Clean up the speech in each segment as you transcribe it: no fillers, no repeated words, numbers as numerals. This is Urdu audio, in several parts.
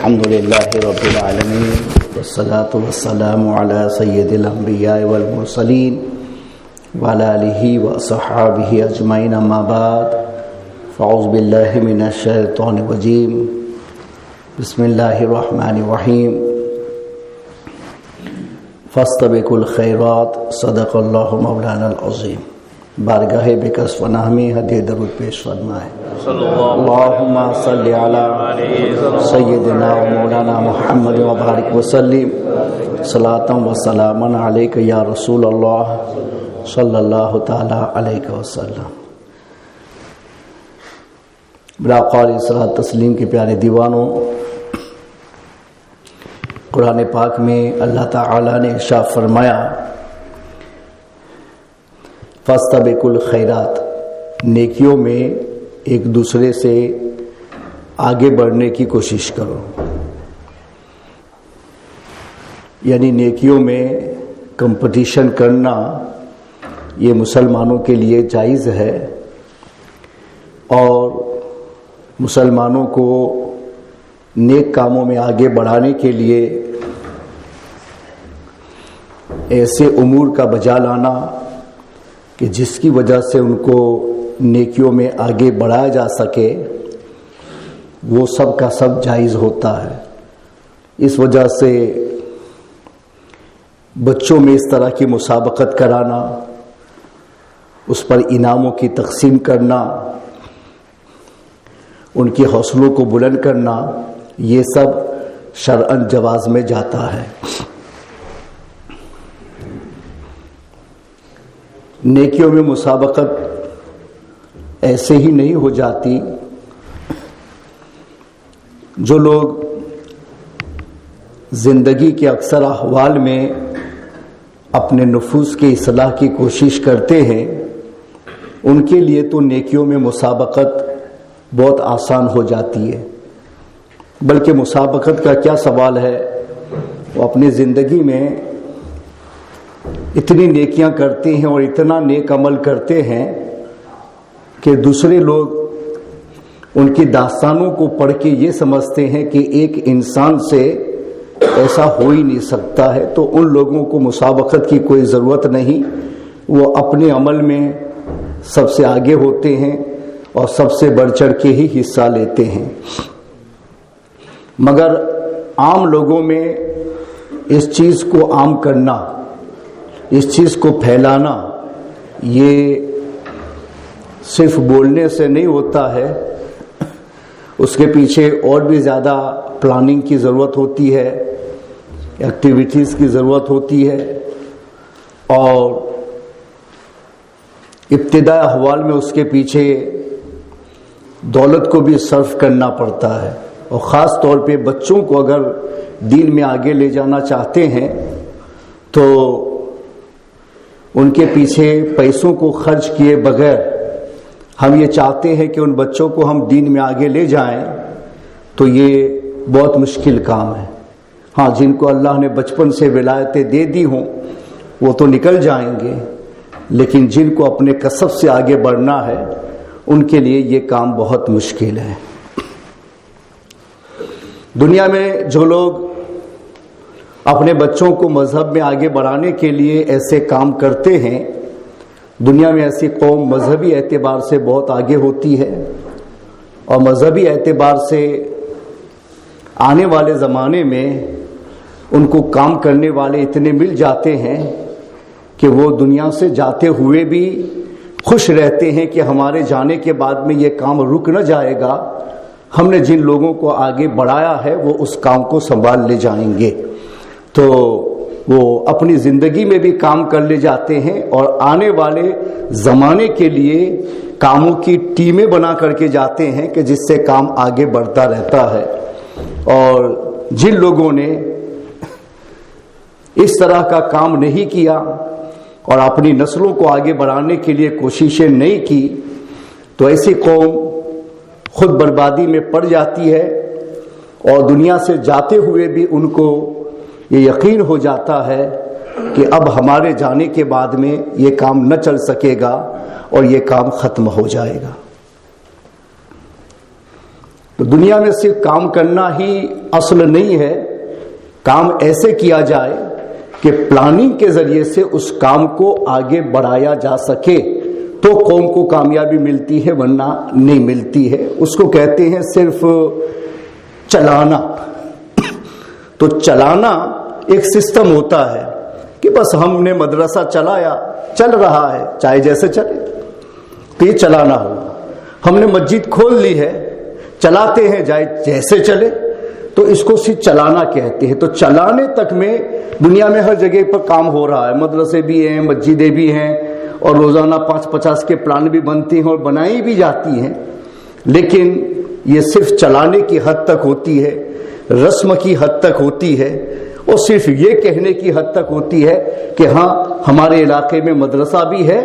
الحمد لله رب العالمين والصلاة والسلام على سيد الأنبياء والمرسلين وعلى آله وصحابه أجمعين أما بعد فأعوذ بالله من الشيطان الرجيم بسم الله الرحمن الرحيم فاستبقوا الخيرات صدق الله مولانا العظيم. بارگاہ بکس فناہ میں ہدیہ درود پیش فرمائے. اللہم صلی علی سیدنا و مولانا محمد و بارک وسلم صلاۃ و سلاما علیک یا رسول اللہ صلی اللہ تعالی علیہ وسلم. برآقا علیہ الصلوۃ تسلیم کے پیارے دیوانوں، قرآن پاک میں اللہ تعالی نے ارشاد فرمایا فاستبقوا الخیرات، نیکیوں میں ایک دوسرے سے آگے بڑھنے کی کوشش کرو. یعنی نیکیوں میں کمپٹیشن کرنا یہ مسلمانوں کے لیے جائز ہے، اور مسلمانوں کو نیک کاموں میں آگے بڑھانے کے لیے ایسے امور کا بجا لانا کہ جس کی وجہ سے ان کو نیکیوں میں آگے بڑھایا جا سکے، وہ سب کا سب جائز ہوتا ہے. اس وجہ سے بچوں میں اس طرح کی مسابقت کرانا، اس پر انعاموں کی تقسیم کرنا، ان کے حوصلوں کو بلند کرنا، یہ سب شرعاً جواز میں جاتا ہے. نیکیوں میں مسابقت ایسے ہی نہیں ہو جاتی. جو لوگ زندگی کے اکثر احوال میں اپنے نفوس کی اصلاح کی کوشش کرتے ہیں، ان کے لیے تو نیکیوں میں مسابقت بہت آسان ہو جاتی ہے. بلکہ مسابقت کا کیا سوال ہے، وہ اپنی زندگی میں اتنی نیکیاں کرتے ہیں اور اتنا نیک عمل کرتے ہیں کہ دوسرے لوگ ان کی داستانوں کو پڑھ کے یہ سمجھتے ہیں کہ ایک انسان سے ایسا ہو ہی نہیں سکتا ہے. تو ان لوگوں کو مسابقت کی کوئی ضرورت نہیں، وہ اپنے عمل میں سب سے آگے ہوتے ہیں اور سب سے بڑھ چڑھ کے ہی حصہ لیتے ہیں. مگر عام لوگوں میں اس چیز کو عام کرنا، اس چیز کو پھیلانا، یہ صرف بولنے سے نہیں ہوتا ہے. اس کے پیچھے اور بھی زیادہ پلاننگ کی ضرورت ہوتی ہے، ایکٹیویٹیز کی ضرورت ہوتی ہے، اور ابتدائی احوال میں اس کے پیچھے دولت کو بھی صرف کرنا پڑتا ہے. اور خاص طور پہ بچوں کو اگر دین میں آگے لے جانا چاہتے ہیں تو ان کے پیچھے پیسوں کو خرچ کیے بغیر ہم یہ چاہتے ہیں کہ ان بچوں کو ہم دین میں آگے لے جائیں، تو یہ بہت مشکل کام ہے. ہاں، جن کو اللہ نے بچپن سے ولایتیں دے دی ہوں وہ تو نکل جائیں گے، لیکن جن کو اپنے کسب سے آگے بڑھنا ہے ان کے لیے یہ کام بہت مشکل ہے. دنیا میں جو لوگ اپنے بچوں کو مذہب میں آگے بڑھانے کے لیے ایسے کام کرتے ہیں، دنیا میں ایسی قوم مذہبی اعتبار سے بہت آگے ہوتی ہے، اور مذہبی اعتبار سے آنے والے زمانے میں ان کو کام کرنے والے اتنے مل جاتے ہیں کہ وہ دنیا سے جاتے ہوئے بھی خوش رہتے ہیں کہ ہمارے جانے کے بعد میں یہ کام رک نہ جائے گا، ہم نے جن لوگوں کو آگے بڑھایا ہے وہ اس کام کو سنبھال لے جائیں گے. تو وہ اپنی زندگی میں بھی کام کر لے جاتے ہیں، اور آنے والے زمانے کے لیے کاموں کی ٹیمیں بنا کر کے جاتے ہیں کہ جس سے کام آگے بڑھتا رہتا ہے. اور جن لوگوں نے اس طرح کا کام نہیں کیا اور اپنی نسلوں کو آگے بڑھانے کے لیے کوششیں نہیں کی، تو ایسی قوم خود بربادی میں پڑ جاتی ہے، اور دنیا سے جاتے ہوئے بھی ان کو یہ یقین ہو جاتا ہے کہ اب ہمارے جانے کے بعد میں یہ کام نہ چل سکے گا اور یہ کام ختم ہو جائے گا. تو دنیا میں صرف کام کرنا ہی اصل نہیں ہے، کام ایسے کیا جائے کہ پلاننگ کے ذریعے سے اس کام کو آگے بڑھایا جا سکے تو قوم کو کامیابی ملتی ہے، ورنہ نہیں ملتی ہے۔ اس کو کہتے ہیں صرف چلانا۔ تو چلانا ایک سسٹم ہوتا ہے کہ بس ہم نے مدرسہ چلایا، چل رہا ہے، چاہے جیسے چلے، تو یہ چلانا ہوگا۔ ہم نے مسجد کھول لی ہے، چلاتے ہیں جائے جیسے چلے، تو اس کو صرف چلانا کہتے ہیں۔ تو چلانے تک میں دنیا میں ہر جگہ پر کام ہو رہا ہے، مدرسے بھی ہیں، مسجدیں بھی ہیں، اور روزانہ 50 کے پلان بھی بنتی ہیں اور بنائی بھی جاتی ہیں، لیکن یہ صرف چلانے کی حد تک ہوتی ہے، رسم کی حد تک ہوتی ہے، اور صرف یہ کہنے کی حد تک ہوتی ہے کہ ہاں ہمارے علاقے میں مدرسہ بھی ہے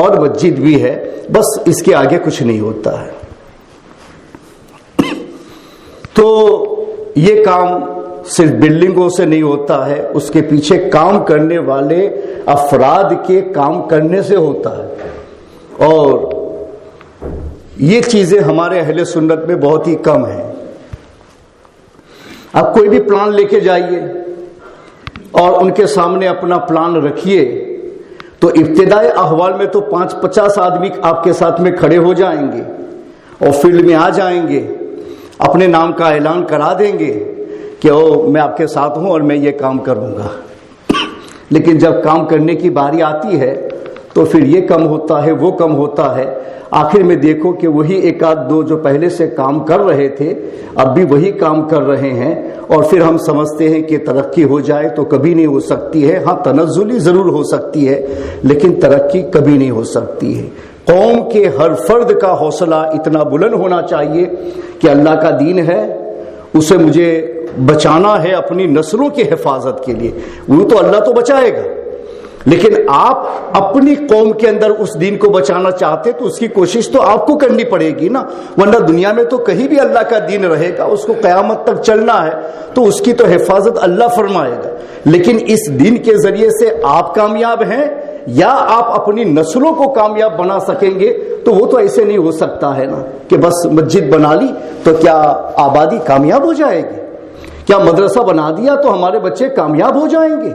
اور مسجد بھی ہے، بس اس کے آگے کچھ نہیں ہوتا ہے۔ تو یہ کام صرف بلڈنگوں سے نہیں ہوتا ہے، اس کے پیچھے کام کرنے والے افراد کے کام کرنے سے ہوتا ہے، اور یہ چیزیں ہمارے اہل سنت میں بہت ہی کم ہیں۔ آپ کوئی بھی پلان لے کے جائیے اور ان کے سامنے اپنا پلان رکھیے، تو ابتدائی احوال میں تو 50 آدمی آپ کے ساتھ میں کھڑے ہو جائیں گے اور فیلڈ میں آ جائیں گے، اپنے نام کا اعلان کرا دیں گے کہ میں آپ کے ساتھ ہوں اور میں یہ کام کروں گا۔ لیکن جب کام کرنے کی باری آتی ہے تو پھر یہ کم ہوتا ہے، وہ کم ہوتا ہے، آخر میں دیکھو کہ وہی ایک آدھ دو جو پہلے سے کام کر رہے تھے اب بھی وہی کام کر رہے ہیں، اور پھر ہم سمجھتے ہیں کہ ترقی ہو جائے تو کبھی نہیں ہو سکتی ہے۔ ہاں تنزلی ضرور ہو سکتی ہے، لیکن ترقی کبھی نہیں ہو سکتی ہے۔ قوم کے ہر فرد کا حوصلہ اتنا بلند ہونا چاہیے کہ اللہ کا دین ہے، اسے مجھے بچانا ہے اپنی نسلوں کی حفاظت کے لیے، وہ تو اللہ تو بچائے گا، لیکن آپ اپنی قوم کے اندر اس دین کو بچانا چاہتے تو اس کی کوشش تو آپ کو کرنی پڑے گی نا، ورنہ دنیا میں تو کہیں بھی اللہ کا دین رہے گا، اس کو قیامت تک چلنا ہے تو اس کی تو حفاظت اللہ فرمائے گا۔ لیکن اس دین کے ذریعے سے آپ کامیاب ہیں یا آپ اپنی نسلوں کو کامیاب بنا سکیں گے، تو وہ تو ایسے نہیں ہو سکتا ہے نا کہ بس مسجد بنا لی تو کیا آبادی کامیاب ہو جائے گی، کیا مدرسہ بنا دیا تو ہمارے بچے کامیاب ہو جائیں گے؟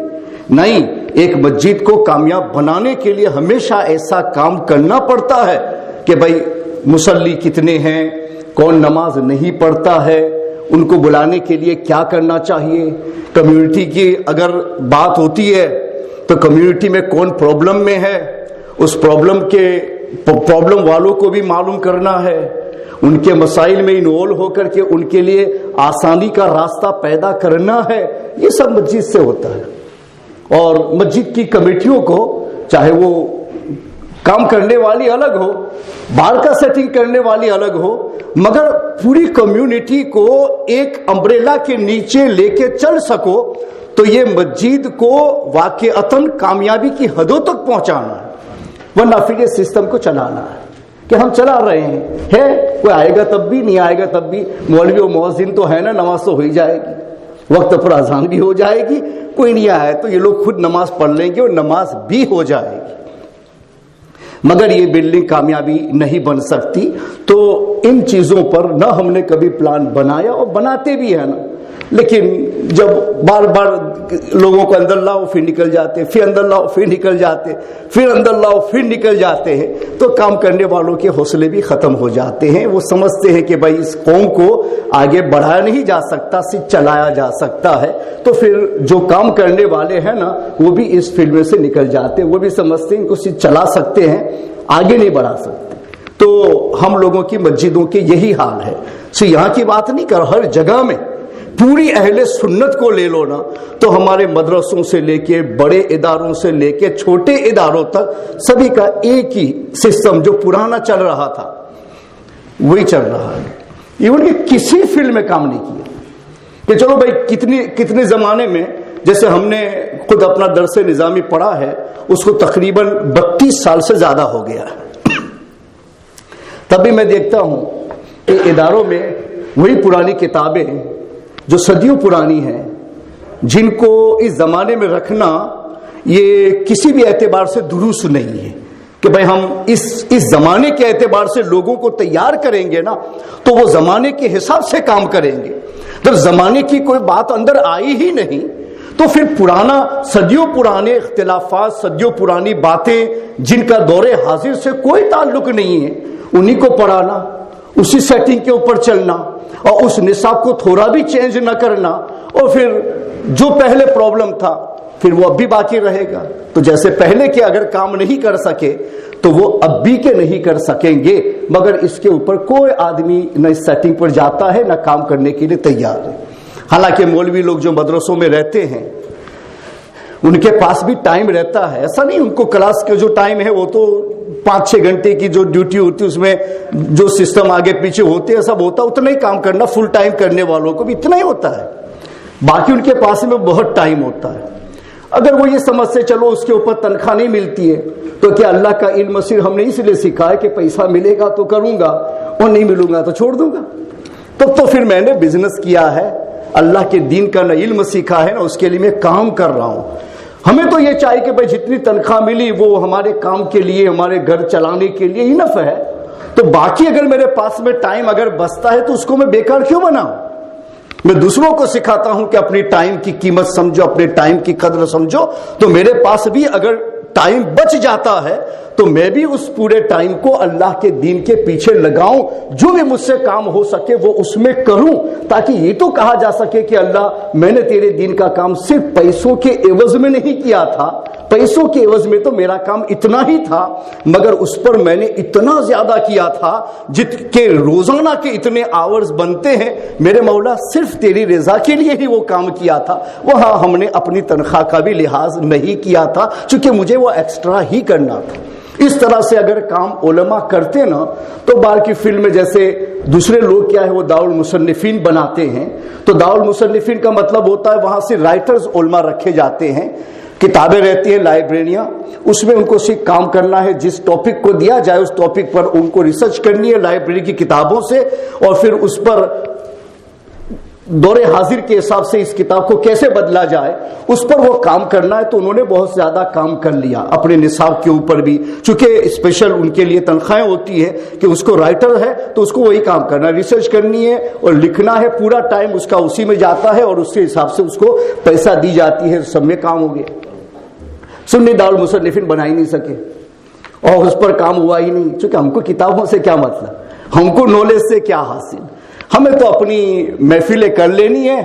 نہیں، ایک مسجد کو کامیاب بنانے کے لیے ہمیشہ ایسا کام کرنا پڑتا ہے کہ بھائی مصلی کتنے ہیں، کون نماز نہیں پڑھتا ہے، ان کو بلانے کے لیے کیا کرنا چاہیے، کمیونٹی کی اگر بات ہوتی ہے تو کمیونٹی میں کون پرابلم میں ہے، اس پرابلم والوں کو بھی معلوم کرنا ہے، ان کے مسائل میں انوالو ہو کر کے ان کے لیے آسانی کا راستہ پیدا کرنا ہے، یہ سب مسجد سے ہوتا ہے۔ اور مسجد کی کمیٹیوں کو چاہے وہ کام کرنے والی الگ ہو، باہر کا سیٹنگ کرنے والی الگ ہو، مگر پوری کمیونٹی کو ایک امبریلا کے نیچے لے کے چل سکو تو یہ مسجد کو واقعتاً کامیابی کی حدوں تک پہنچانا ہے، ورنہ پھر یہ سسٹم کو چلانا ہے کہ ہم چلا رہے ہیں، ہے کوئی آئے گا تب بھی، نہیں آئے گا تب بھی، مولوی و مؤذن تو ہے نا، نماز تو ہو ہی جائے گی، وقت پر اذان بھی ہو جائے گی، کوئی نہیں آیا تو یہ لوگ خود نماز پڑھ لیں گے اور نماز بھی ہو جائے گی، مگر یہ بلڈنگ کامیابی نہیں بن سکتی۔ تو ان چیزوں پر نہ ہم نے کبھی پلان بنایا اور بناتے بھی ہیں نا، لیکن جب بار بار لوگوں کو اندر لاؤ پھر نکل جاتے، پھر اندر لاؤ پھر نکل جاتے، پھر اندر لاؤ پھر نکل جاتے ہیں، تو کام کرنے والوں کے حوصلے بھی ختم ہو جاتے ہیں۔ وہ سمجھتے ہیں کہ بھائی اس قوم کو آگے بڑھایا نہیں جا سکتا، صرف چلایا جا سکتا ہے، تو پھر جو کام کرنے والے ہیں نا وہ بھی اس فیلڈ میں سے نکل جاتے ہیں، وہ بھی سمجھتے ہیں ان کو صرف چلا سکتے ہیں، آگے نہیں بڑھا سکتے۔ تو ہم لوگوں کی مسجدوں کے یہی حال ہے، صرف یہاں کی بات نہیں کر، ہر جگہ میں پوری اہل سنت کو لے لو نا تو ہمارے مدرسوں سے لے کے بڑے اداروں سے لے کے چھوٹے اداروں تک سبھی کا ایک ہی سسٹم جو پرانا چل رہا تھا وہی چل رہا ہے۔ ایون کہ کسی فیلڈ میں کام نہیں کیا کہ چلو بھائی کتنے زمانے میں، جیسے ہم نے خود اپنا درس نظامی پڑھا ہے اس کو تقریباً 32 سال سے زیادہ ہو گیا ہے، تب بھی میں دیکھتا ہوں کہ اداروں میں وہی پرانی کتابیں جو صدیوں پرانی ہیں، جن کو اس زمانے میں رکھنا یہ کسی بھی اعتبار سے درست نہیں ہے کہ بھائی ہم اس زمانے کے اعتبار سے لوگوں کو تیار کریں گے نا تو وہ زمانے کے حساب سے کام کریں گے. جب زمانے کی کوئی بات اندر آئی ہی نہیں تو پھر پرانا صدیوں پرانے اختلافات، صدیوں پرانی باتیں جن کا دور حاضر سے کوئی تعلق نہیں ہے، انہی کو پڑھانا، اسی سیٹنگ کے اوپر چلنا اور اس نصاب کو تھوڑا بھی چینج نہ کرنا، اور پھر جو پہلے پرابلم تھا پھر وہ اب بھی باقی رہے گا. تو جیسے پہلے کے اگر کام نہیں کر سکے تو وہ اب بھی کے نہیں کر سکیں گے، مگر اس کے اوپر کوئی آدمی نہ اس سیٹنگ پر جاتا ہے نہ کام کرنے کے لیے تیار ہے. حالانکہ مولوی لوگ جو مدرسوں میں رہتے ہیں ان کے پاس بھی ٹائم رہتا ہے، ایسا نہیں ان کو کلاس کا جو ٹائم ہے وہ تو 5-6 گھنٹے کی جو ڈیوٹی ہوتی ہے اس میں جو سسٹم آگے پیچھے ہوتے ہیں سب ہوتا ہے، اتنا ہی کام کرنا. فل ٹائم کرنے والوں کو بھی اتنا ہی ہوتا ہے، باقی ان کے پاس میں بہت ٹائم ہوتا ہے. اگر وہ یہ سمجھ سے چلو اس کے اوپر تنخواہ نہیں ملتی ہے تو کیا اللہ کا علم صرف ہم نے اس لیے سکھا ہے کہ پیسہ ملے گا تو کروں گا اور نہیں ملوں گا تو چھوڑ دوں گا؟ تب تو پھر میں نے بزنس کیا ہے، اللہ کے دین کا نہ علم سیکھا ہے نہ اس کے لیے میں کام کر رہا ہوں. ہمیں تو یہ چاہیے کہ بھائی جتنی تنخواہ ملی وہ ہمارے کام کے لیے، ہمارے گھر چلانے کے لیے انف ہے. تو باقی اگر میرے پاس میں ٹائم اگر بچتا ہے تو اس کو میں بیکار کیوں بناؤں؟ میں دوسروں کو سکھاتا ہوں کہ اپنی ٹائم کی قیمت سمجھو، اپنے ٹائم کی قدر سمجھو. تو میرے پاس بھی اگر ٹائم بچ جاتا ہے تو میں بھی اس پورے ٹائم کو اللہ کے دین کے پیچھے لگاؤں، جو بھی مجھ سے کام ہو سکے وہ اس میں کروں، تاکہ یہ تو کہا جا سکے کہ اللہ میں نے تیرے دین کا کام صرف پیسوں کے عوض میں نہیں کیا تھا، پیسوں کے عوض میں تو میرا کام اتنا ہی تھا، مگر اس پر میں نے اتنا زیادہ کیا تھا جت کے روزانہ کے اتنے آورز بنتے ہیں میرے مولا صرف تیری رضا کے لیے ہی وہ کام کیا تھا. وہاں ہم نے اپنی تنخواہ کا بھی لحاظ نہیں کیا تھا چونکہ مجھے وہ ایکسٹرا ہی کرنا تھا. اس طرح سے اگر کام علماء کرتے نا تو باہر کی فلم میں جیسے دوسرے لوگ کیا ہے وہ دارالمصنفین بناتے ہیں، تو دارالمصنفین کا مطلب ہوتا ہے وہاں سے رائٹرز علماء رکھے جاتے ہیں، کتابیں رہتی ہیں لائبریریاں، اس میں ان کو صرف کام کرنا ہے، جس ٹاپک کو دیا جائے اس ٹاپک پر ان کو ریسرچ کرنی ہے لائبریری کی کتابوں سے، اور پھر اس پر دور حاضر کے حساب سے اس کتاب کو کیسے بدلا جائے اس پر وہ کام کرنا ہے. تو انہوں نے بہت زیادہ کام کر لیا اپنے نصاب کے اوپر بھی، چونکہ اسپیشل ان کے لیے تنخواہیں ہوتی ہے کہ اس کو رائٹر ہے تو اس کو وہی کام کرنا ہے، ریسرچ کرنی ہے اور لکھنا ہے، پورا ٹائم اس کا اسی میں جاتا ہے اور اس کے حساب سے اس کو پیسہ دی جاتی ہے. سب میں کام ہو گیا. سنی دارالمصنفین بنا ہی نہیں سکے اور اس پر کام ہوا ہی نہیں، چونکہ ہم کو کتابوں سے کیا مطلب، ہم کو نالج سے کیا حاصل، ہمیں تو اپنی محفلیں کر لینی ہے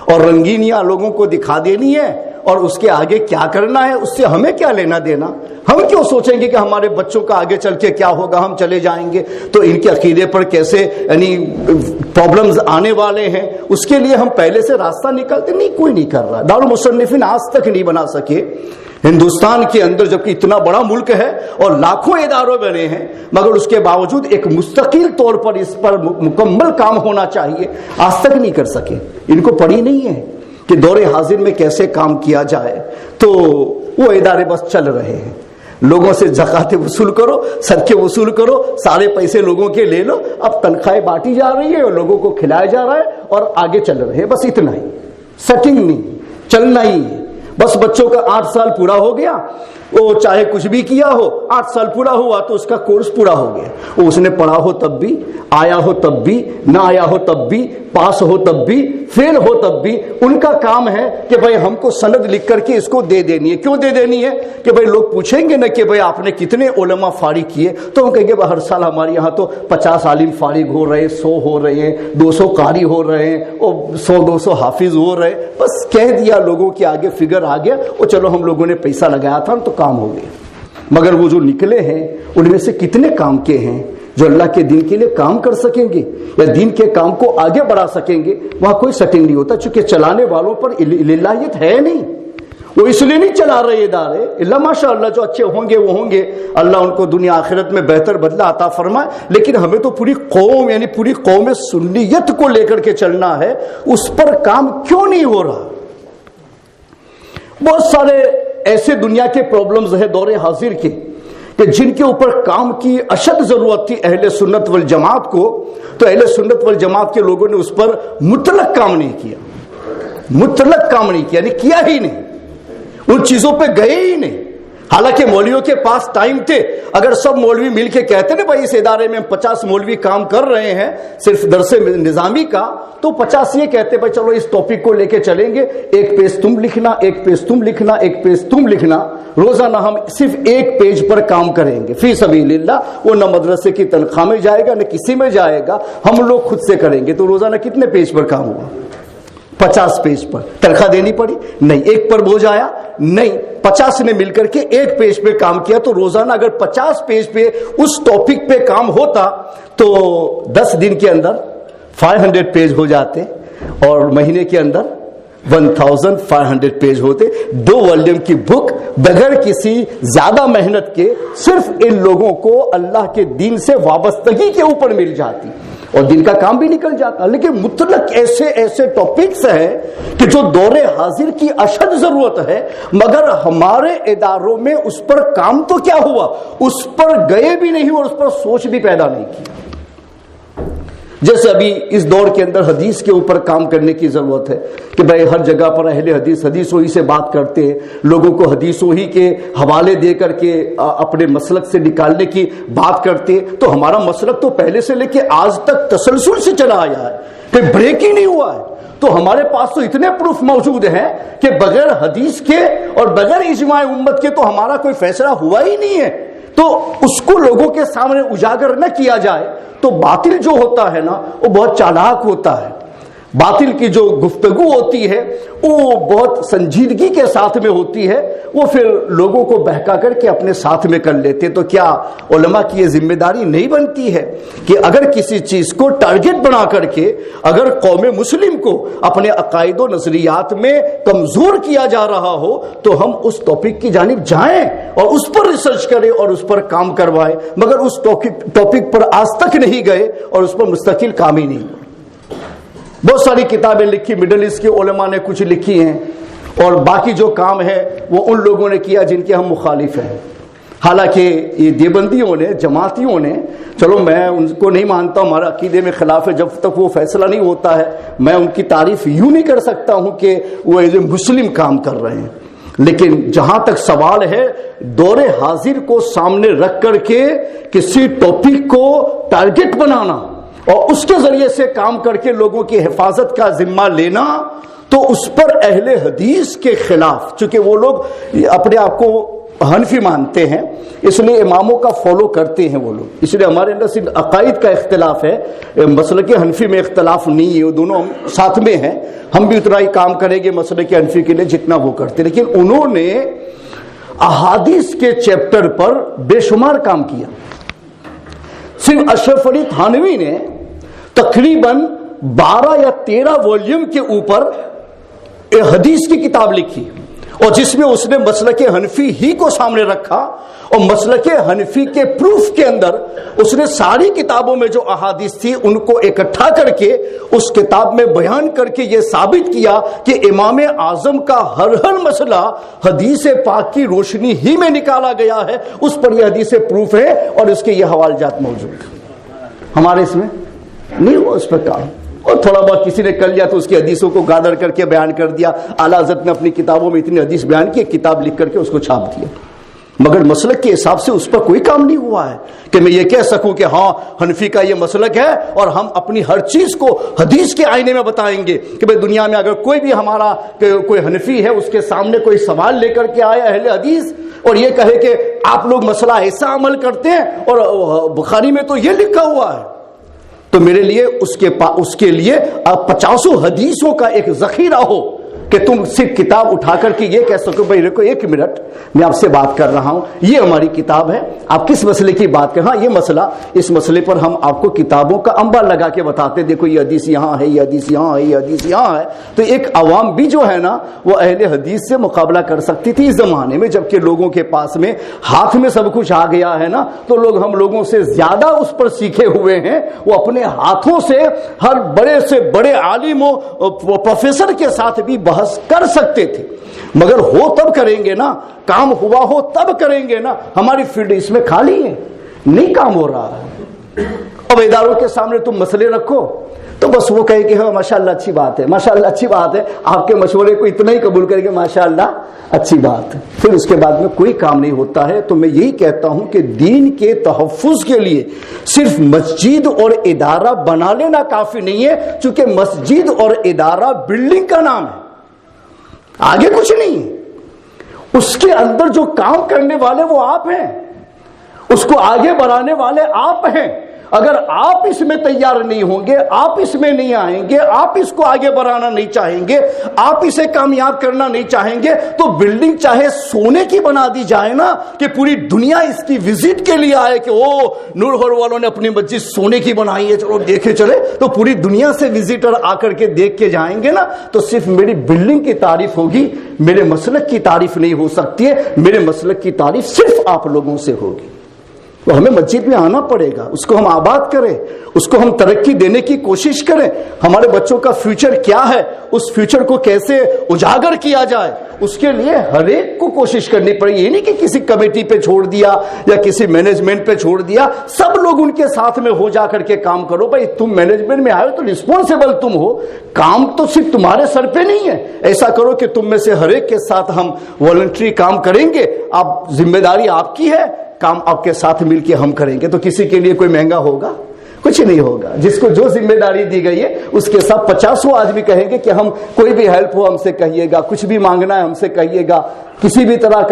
اور رنگینیاں لوگوں کو دکھا دینی ہے اور اس کے آگے کیا کرنا ہے اس سے ہمیں کیا لینا دینا. ہم کیوں سوچیں گے کہ ہمارے بچوں کا آگے چل کے کیا ہوگا، ہم چلے جائیں گے تو ان کے عقیدے پر کیسے یعنی پرابلمز آنے والے ہیں، اس کے لیے ہم پہلے سے راستہ نکلتے نہیں، کوئی نہیں کر رہا. دارالمصنفین آج تک نہیں بنا سکے ہندوستان کے اندر، جبکہ اتنا بڑا ملک ہے اور لاکھوں ادارے بنے ہیں، مگر اس کے باوجود ایک مستقل طور پر اس پر مکمل کام ہونا چاہیے، آج تک نہیں کر سکے. ان کو پڑھی نہیں ہے کہ دور حاضر میں کیسے کام کیا جائے، تو وہ ادارے بس چل رہے ہیں. لوگوں سے زکاتیں وصول کرو، صدقے وصول کرو، سارے پیسے لوگوں کے لے لو، اب تنخواہیں بانٹی جا رہی ہے اور لوگوں کو کھلایا جا رہا ہے اور آگے چل رہے ہیں. بس اتنا ہی، سیٹنگ نہیں، چلنا ہی ہے. بس بچوں کا 8 سال پورا ہو گیا، وہ چاہے کچھ بھی کیا ہو، 8 سال پورا ہوا تو اس کا کورس پورا ہو گیا. وہ اس نے پڑھا ہو تب بھی، آیا ہو تب بھی، نہ آیا ہو تب بھی، پاس ہو تب بھی، فیل ہو تب بھی، ان کا کام ہے کہ بھائی ہم کو سند لکھ کر کے اس کو دے دینی ہے. کیوں دے دینی ہے؟ کہ بھائی لوگ پوچھیں گے نا کہ بھائی آپ نے کتنے علماء فارغ کیے، تو ہم کہیں گے ہر سال ہمارے یہاں تو 50 عالم فارغ ہو رہے ہیں، 100 ہو رہے ہیں، 200 قاری ہو رہے ہیں اور 100-200 حافظ ہو رہے ہیں. بس کہہ دیا لوگوں کے آگے، فگر آ گیا، اور چلو ہم لوگوں نے پیسہ لگایا تھا تو کام ہو گیا. مگر وہ جو نکلے ہیں ان میں سے کتنے کام کے ہیں جو اللہ کے دین کے لیے کام کر سکیں گے یا دین کے کام کو آگے بڑھا سکیں گے؟ وہاں کوئی سیٹنگ نہیں ہوتا، چونکہ چلانے والوں پر الہیت ہے نہیں، وہ اس لیے نہیں چلا رہے ادارے. اللہ ماشاء اللہ جو اچھے ہوں گے وہ ہوں گے، اللہ ان کو دنیا آخرت میں بہتر بدلہ عطا فرمائے. لیکن ہمیں تو پوری قوم یعنی پوری قوم سنیت کو لے کر کے چلنا ہے، اس پر کام کیوں نہیں ہو رہا؟ بہت سارے ایسے دنیا کے پرابلمز ہیں دور حاضر کے کہ جن کے اوپر کام کی اشد ضرورت تھی اہل سنت والجماعت کو، تو اہل سنت والجماعت کے لوگوں نے اس پر مطلق کام نہیں کیا، مطلق کام نہیں کیا، یعنی کیا ہی نہیں، ان چیزوں پہ گئے ہی نہیں. حالانکہ مولویوں کے پاس ٹائم تھے. اگر سب مولوی مل کے کہتے نا بھائی اس ادارے میں 50 مولوی کام کر رہے ہیں صرف درس نظامی کا, تو 50 یہ کہتے بھائی چلو اس ٹاپک کو لے کے چلیں گے, ایک پیج تم لکھنا, ایک پیج تم لکھنا, ایک پیج تم لکھنا, روزانہ ہم صرف ایک پیج پر کام کریں گے فی سبیل اللہ. وہ نہ مدرسے کی تنخواہ میں جائے گا نہ کسی میں جائے گا, ہم لوگ خود سے کریں گے. تو روزانہ کتنے پیج پر کام ہوا؟ 50 پیج پر. تنخواہ دینی پڑی؟ نہیں. ایک پر بوجھ آیا؟ نہیں. 50 نے مل کر کے ایک پیج پہ کام کیا. تو روزانہ اگر 50 پیج پہ اس ٹاپک پہ کام ہوتا تو 10 دن کے اندر 500 پیج ہو جاتے اور مہینے کے اندر 1500 پیج ہوتے. 2 والیوم کی بک بغیر کسی زیادہ محنت کے صرف ان لوگوں کو اللہ کے دین سے وابستگی کے اوپر مل جاتی اور دن کا کام بھی نکل جاتا. لیکن مطلق ایسے ٹاپکس ہیں کہ جو دور حاضر کی اشد ضرورت ہے, مگر ہمارے اداروں میں اس پر کام تو کیا ہوا, اس پر گئے بھی نہیں اور اس پر سوچ بھی پیدا نہیں کی. جیسے ابھی اس دور کے اندر حدیث کے اوپر کام کرنے کی ضرورت ہے کہ بھائی ہر جگہ پر اہل حدیثوں ہی سے بات کرتے ہیں, لوگوں کو حدیثوں ہی کے حوالے دے کر کے اپنے مسلک سے نکالنے کی بات کرتے ہیں. تو ہمارا مسلک تو پہلے سے لے کے آج تک تسلسل سے چلا آیا ہے, کہ بریک ہی نہیں ہوا ہے. تو ہمارے پاس تو اتنے پروف موجود ہیں کہ بغیر حدیث کے اور بغیر اجماع امت کے تو ہمارا کوئی فیصلہ ہوا ہی نہیں ہے. تو اس کو لوگوں کے سامنے اجاگر نہ کیا جائے تو باطل جو ہوتا ہے نا وہ بہت چالاک ہوتا ہے. باطل کی جو گفتگو ہوتی ہے وہ بہت سنجیدگی کے ساتھ میں ہوتی ہے, وہ پھر لوگوں کو بہکا کر کے اپنے ساتھ میں کر لیتے. تو کیا علماء کی یہ ذمہ داری نہیں بنتی ہے کہ اگر کسی چیز کو ٹارگٹ بنا کر کے اگر قوم مسلم کو اپنے عقائد و نظریات میں کمزور کیا جا رہا ہو تو ہم اس ٹاپک کی جانب جائیں اور اس پر ریسرچ کریں اور اس پر کام کروائیں, مگر اس ٹاپک پر آج تک نہیں گئے اور اس پر مستقل کام ہی نہیں ہوا. بہت ساری کتابیں لکھی, مڈل ایسٹ کے علماء نے کچھ لکھی ہیں, اور باقی جو کام ہے وہ ان لوگوں نے کیا جن کے ہم مخالف ہیں. حالانکہ یہ دیوبندیوں نے, جماعتیوں نے, چلو میں ان کو نہیں مانتا ہوں, ہمارا عقیدے میں خلاف ہے, جب تک وہ فیصلہ نہیں ہوتا ہے میں ان کی تعریف یوں نہیں کر سکتا ہوں کہ وہ ایز اے مسلم کام کر رہے ہیں. لیکن جہاں تک سوال ہے دور حاضر کو سامنے رکھ کر کے کسی ٹاپک کو ٹارگٹ بنانا اور اس کے ذریعے سے کام کر کے لوگوں کی حفاظت کا ذمہ لینا, تو اس پر اہل حدیث کے خلاف, چونکہ وہ لوگ اپنے آپ کو حنفی مانتے ہیں اس لیے اماموں کا فالو کرتے ہیں وہ لوگ, اس لیے ہمارے اندر صرف عقائد کا اختلاف ہے, مسلک حنفی میں اختلاف نہیں ہے, وہ دونوں ساتھ میں ہیں. ہم بھی اتنا ہی کام کریں گے مسلک حنفی کے لیے جتنا وہ کرتے. لیکن انہوں نے احادیث کے چیپٹر پر بے شمار کام کیا. صرف اشرف علی تھانوی نے تقریباً 12 یا 13 والیوم کے اوپر حدیث کی کتاب لکھی, اور جس میں اس نے مسلک حنفی ہی کو سامنے رکھا, اور مسلک حنفی کے پروف کے اندر اس نے ساری کتابوں میں جو احادیث تھی ان کو اکٹھا کر کے اس کتاب میں بیان کر کے یہ ثابت کیا کہ امام اعظم کا ہر مسئلہ حدیث پاک کی روشنی ہی میں نکالا گیا ہے. اس پر یہ حدیث پروف ہے اور اس کے یہ حوالہ جات موجود ہیں. ہمارے اس میں نہیں ہوا اس پر کام, اور تھوڑا بہت کسی نے کر لیا تو اس کی حدیثوں کو گادر کر کے بیان کر دیا. اعلیٰ حضرت نے اپنی کتابوں میں اتنی حدیث بیان کی, کتاب لکھ کر کے اس کو چھاپ دیا, مگر مسلک کے حساب سے اس پر کوئی کام نہیں ہوا ہے کہ میں یہ کہہ سکوں کہ ہاں حنفی کا یہ مسلک ہے اور ہم اپنی ہر چیز کو حدیث کے آئینے میں بتائیں گے کہ بھئی دنیا میں اگر کوئی بھی ہمارا کوئی حنفی ہے اس کے سامنے کوئی سوال لے کر کے آیا اہل حدیث اور یہ کہے کہ آپ لوگ مسئلہ ایسا عمل کرتے ہیں اور بخاری میں تو یہ لکھا ہوا ہے, تو میرے لیے اس کے لیے 50 حدیثوں کا ایک ذخیرہ ہو کہ تم صرف کتاب اٹھا کر کے یہ کہہ سکو بھائی رکو ایک منٹ میں آپ سے بات کر رہا ہوں, یہ ہماری کتاب ہے, آپ کس مسئلے کی بات کریں, ہاں یہ مسئلہ, اس مسئلے پر ہم آپ کو کتابوں کا انبار لگا کے بتاتے, دیکھو یہ حدیث یہاں ہے, یہ حدیث یہاں ہے, یہ حدیث یہاں ہے. تو ایک عوام بھی جو ہے نا وہ اہل حدیث سے مقابلہ کر سکتی تھی اس زمانے میں, جبکہ لوگوں کے پاس میں ہاتھ میں سب کچھ آ گیا ہے نا, تو لوگ ہم لوگوں سے زیادہ اس پر سیکھے ہوئے ہیں. وہ اپنے ہاتھوں سے ہر بڑے سے بڑے عالم و پروفیسر کے ساتھ بھی بحث کر سکتے تھے, مگر ہو تب کریں گے نا, کام ہوا ہو تب کریں گے نا. ہماری فیلڈ اس میں خالی ہے, نہیں کام ہو رہا ہے. اب اداروں کے سامنے تم مسئلے رکھو, تو بس وہ کہے کہ ہاں ماشاءاللہ اچھی بات ہے، ماشاءاللہ اچھی بات ہے، آپ کے مشورے کو اتنا ہی قبول کریں گے ماشاءاللہ اچھی بات ہے، پھر اس کے بعد میں کوئی کام نہیں ہوتا ہے۔ تو میں یہی کہتا ہوں کہ دین کے تحفظ کے لیے صرف مسجد اور ادارہ بنا لینا کافی نہیں ہے، چونکہ مسجد اور ادارہ بلڈنگ کا نام ہے، آگے کچھ نہیں ہے۔ اس کے اندر جو کام کرنے والے وہ آپ ہیں، اس کو آگے بڑھانے والے آپ ہیں۔ اگر آپ اس میں تیار نہیں ہوں گے، آپ اس میں نہیں آئیں گے، آپ اس کو آگے بڑھانا نہیں چاہیں گے، آپ اسے کامیاب کرنا نہیں چاہیں گے، تو بلڈنگ چاہے سونے کی بنا دی جائے نا کہ پوری دنیا اس کی وزٹ کے لیے آئے کہ او نور ہال والوں نے اپنی مسجد سونے کی بنائی ہے، چلو دیکھے چلے، تو پوری دنیا سے وزٹر آ کر کے دیکھ کے جائیں گے نا، تو صرف میری بلڈنگ کی تعریف ہوگی، میرے مسلک کی تعریف نہیں ہو سکتی ہے، میرے مسلک کی تعریف صرف آپ لوگوں سے ہوگی۔ تو ہمیں مسجد میں آنا پڑے گا، اس کو ہم آباد کریں، اس کو ہم ترقی دینے کی کوشش کریں۔ ہمارے بچوں کا فیوچر کیا ہے، اس فیوچر کو کیسے اجاگر کیا جائے، اس کے لیے ہر ایک کو کوشش کرنی پڑے گی۔ یہ نہیں کہ کسی کمیٹی پہ چھوڑ دیا یا کسی مینجمنٹ پہ چھوڑ دیا، سب لوگ ان کے ساتھ میں ہو جا کر کے کام کرو۔ بھائی تم مینجمنٹ میں آئے تو رسپونسبل تم ہو، کام تو صرف تمہارے سر پہ نہیں ہے۔ ایسا کرو کہ تم میں سے ہر ایک کے ساتھ ہم والنٹری کام کریں گے، آپ ذمہ داری آپ کی ہے، کام آپ کے ساتھ مل کے ہم کریں گے۔ تو کسی کے لیے کوئی مہنگا ہوگا؟ کچھ نہیں ہوگا۔ جس کو جو ذمہ داری دی گئی ہے اس کے ساتھ 50 آدمی کہیں گے کہ ہم کوئی بھی ہیلپ ہو ہم سے کہیے گا، کچھ بھی مانگنا ہے ہم سے کہیے گا، کسی بھی طرح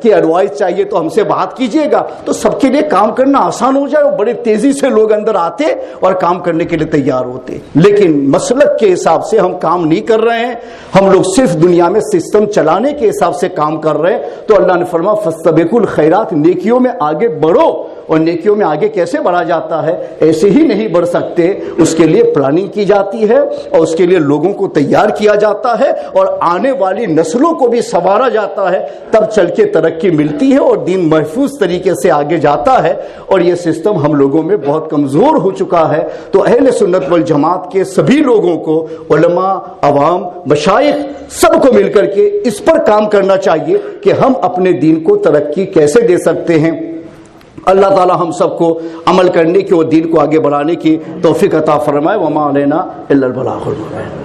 کی ایڈوائس چاہیے تو ہم سے بات کیجیے گا۔ تو سب کے لیے کام کرنا آسان ہو جائے اور بڑے تیزی سے لوگ اندر آتے اور کام کرنے کے لیے تیار ہوتے۔ لیکن مسلک کے حساب سے ہم کام نہیں کر رہے ہیں، ہم لوگ صرف دنیا میں سسٹم چلانے کے حساب سے کام کر رہے ہیں۔ تو اللہ نے فرمایا فاستبقوا الخیرات، نیکیوں میں آگے بڑھو۔ اور نیکیوں میں آگے کیسے بڑھا جاتا ہے؟ ایسے ہی نہیں بڑھ سکتے، اس کے لیے پلاننگ کی جاتی ہے اور اس کے لیے لوگوں کو تیار کیا جاتا ہے اور آنے والی نسلوں کو بھی سنوارا جاتا ہے، تب چل کے ترقی ملتی ہے اور دین محفوظ طریقے سے آگے جاتا ہے۔ اور یہ سسٹم ہم لوگوں میں بہت کمزور ہو چکا ہے۔ تو اہل سنت والجماعت کے سبھی لوگوں کو، علماء، عوام، مشائخ، سب کو مل کر کے اس پر کام کرنا چاہیے کہ ہم اپنے دین کو ترقی کیسے دے سکتے ہیں۔ اللہ تعالی ہم سب کو عمل کرنے کی اور دین کو آگے بڑھانے کی توفیق عطا فرمائے۔ وما علینا الا البلاغ المبین۔